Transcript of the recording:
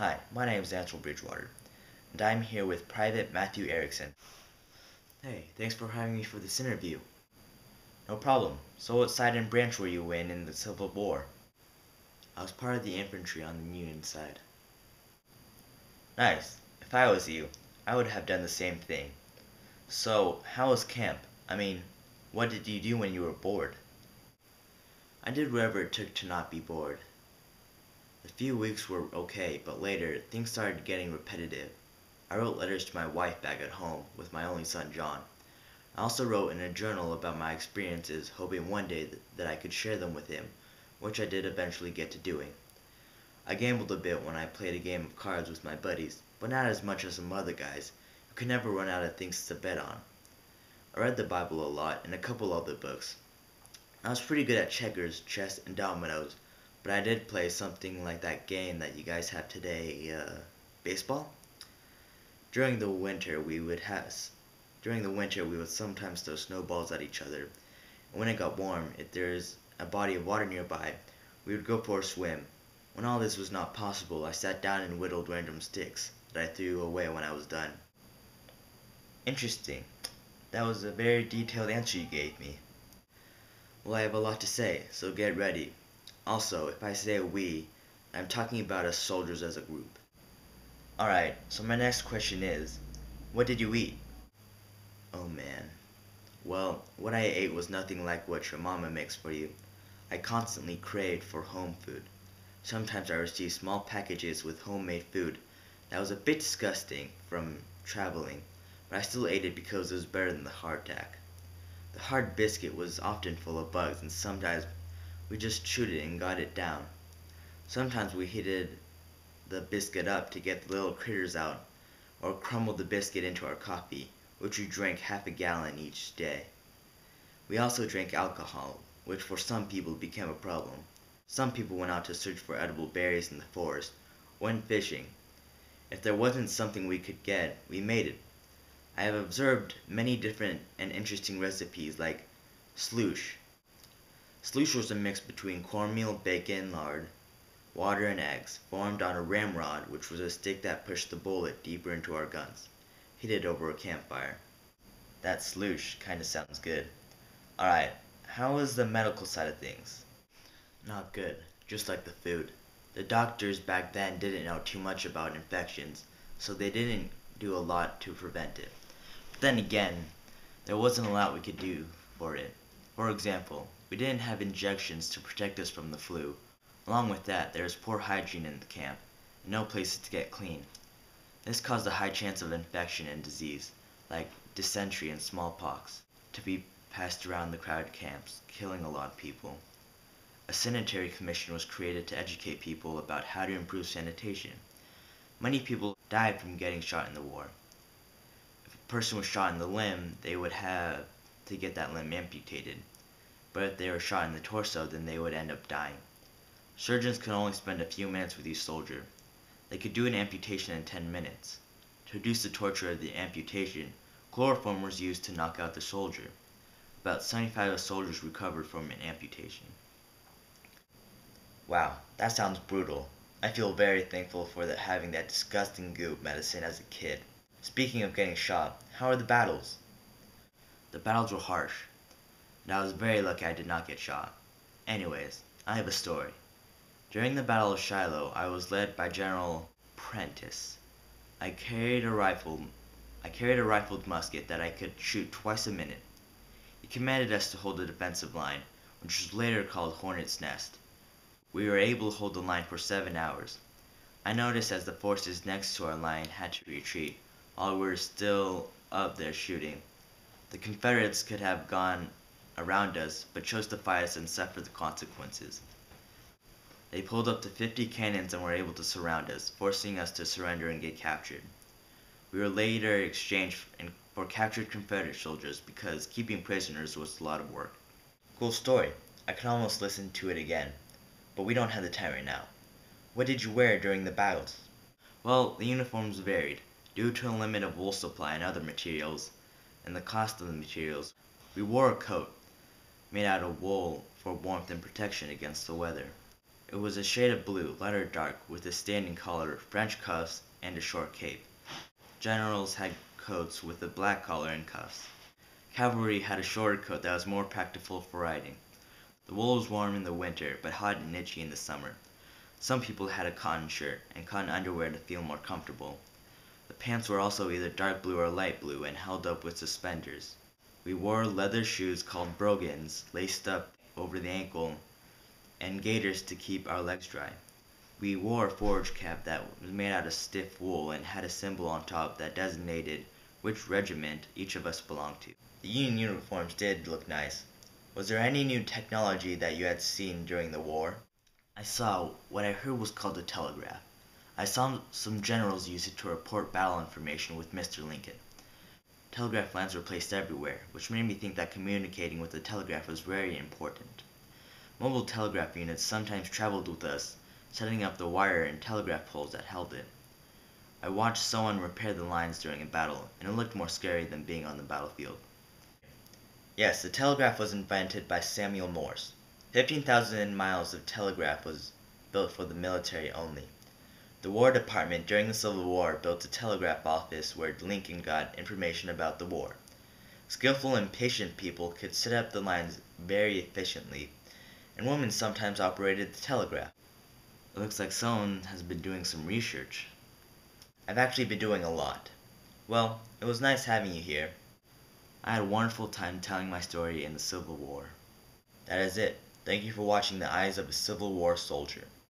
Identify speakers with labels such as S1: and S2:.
S1: Hi, my name is Ansel Bridgewater, and I'm here with Private Matthew Erickson. Hey, thanks for having me for this interview. No problem. So what side and branch were you in the Civil War? I was part of the infantry on the Union side. Nice. If I was you, I would have done the same thing. So, how was camp? I mean, what did you do when you were bored? I did whatever it took to not be bored. The few weeks were okay, but later, things started getting repetitive. I wrote letters to my wife back at home with my only son John. I also wrote in a journal about my experiences, hoping one day that I could share them with him, which I did eventually get to doing. I gambled a bit when I played a game of cards with my buddies, but not as much as some other guys, who could never run out of things to bet on. I read the Bible a lot and a couple other books. I was pretty good at checkers, chess, and dominoes, but I did play something like that game that you guys have today, baseball? During the winter, we would sometimes throw snowballs at each other, and when it got warm, if there's a body of water nearby, we would go for a swim. When all this was not possible, I sat down and whittled random sticks that I threw away when I was done. Interesting. That was a very detailed answer you gave me. Well, I have a lot to say, so get ready. Also, if I say we, I'm talking about us soldiers as a group. Alright, so my next question is, what did you eat? Oh man. Well, what I ate was nothing like what your mama makes for you. I constantly craved for home food. Sometimes I received small packages with homemade food that was a bit disgusting from traveling, but I still ate it because it was better than the hardtack. The hard biscuit was often full of bugs, and sometimes we just chewed it and got it down. Sometimes we heated the biscuit up to get the little critters out, or crumbled the biscuit into our coffee, which we drank half a gallon each day. We also drank alcohol, which for some people became a problem. Some people went out to search for edible berries in the forest, or went fishing. If there wasn't something we could get, we made it. I have observed many different and interesting recipes like sloosh. Sloosh was a mix between cornmeal, bacon, lard, water, and eggs, formed on a ramrod, which was a stick that pushed the bullet deeper into our guns, heated over a campfire. That sloosh kinda sounds good. Alright, how is the medical side of things? Not good, just like the food. The doctors back then didn't know too much about infections, so they didn't do a lot to prevent it. But then again, there wasn't a lot we could do for it. For example, we didn't have injections to protect us from the flu. Along with that, there was poor hygiene in the camp, and no places to get clean. This caused a high chance of infection and disease, like dysentery and smallpox, to be passed around the crowded camps, killing a lot of people. A sanitary commission was created to educate people about how to improve sanitation. Many people died from getting shot in the war. If a person was shot in the limb, they would have to get that limb amputated. But if they were shot in the torso, then they would end up dying. Surgeons could only spend a few minutes with each soldier. They could do an amputation in 10 minutes. To reduce the torture of the amputation, chloroform was used to knock out the soldier. About 75 soldiers recovered from an amputation. Wow, that sounds brutal. I feel very thankful for having that disgusting goop medicine as a kid. Speaking of getting shot, how are the battles? The battles were harsh, and I was very lucky I did not get shot. Anyways, I have a story. During the Battle of Shiloh, I was led by General Prentiss. I carried a rifled musket that I could shoot twice a minute. He commanded us to hold the defensive line, which was later called Hornet's Nest. We were able to hold the line for 7 hours. I noticed as the forces next to our line had to retreat, while we were still up there shooting. The Confederates could have gone around us, but chose to fight us and suffer the consequences. They pulled up to 50 cannons and were able to surround us, forcing us to surrender and get captured. We were later exchanged for captured Confederate soldiers because keeping prisoners was a lot of work. Cool story. I can almost listen to it again. But we don't have the time right now. What did you wear during the battles? Well, the uniforms varied. Due to a limit of wool supply and other materials, and the cost of the materials, we wore a coat made out of wool for warmth and protection against the weather. It was a shade of blue, light or dark, with a standing collar, French cuffs, and a short cape. Generals had coats with a black collar and cuffs. Cavalry had a shorter coat that was more practical for riding. The wool was warm in the winter, but hot and itchy in the summer. Some people had a cotton shirt and cotton underwear to feel more comfortable. The pants were also either dark blue or light blue and held up with suspenders. We wore leather shoes called brogans, laced up over the ankle, and gaiters to keep our legs dry. We wore a forage cap that was made out of stiff wool and had a symbol on top that designated which regiment each of us belonged to. The Union uniforms did look nice. Was there any new technology that you had seen during the war? I saw what I heard was called a telegraph. I saw some generals use it to report battle information with Mr. Lincoln. Telegraph lines were placed everywhere, which made me think that communicating with the telegraph was very important. Mobile telegraph units sometimes traveled with us, setting up the wire and telegraph poles that held it. I watched someone repair the lines during a battle, and it looked more scary than being on the battlefield. Yes, the telegraph was invented by Samuel Morse. 15,000 miles of telegraph was built for the military only. The War Department during the Civil War built a telegraph office where Lincoln got information about the war. Skillful and patient people could set up the lines very efficiently, and women sometimes operated the telegraph. It looks like someone has been doing some research. I've actually been doing a lot. Well, it was nice having you here. I had a wonderful time telling my story in the Civil War. That is it. Thank you for watching The Eyes of a Civil War Soldier.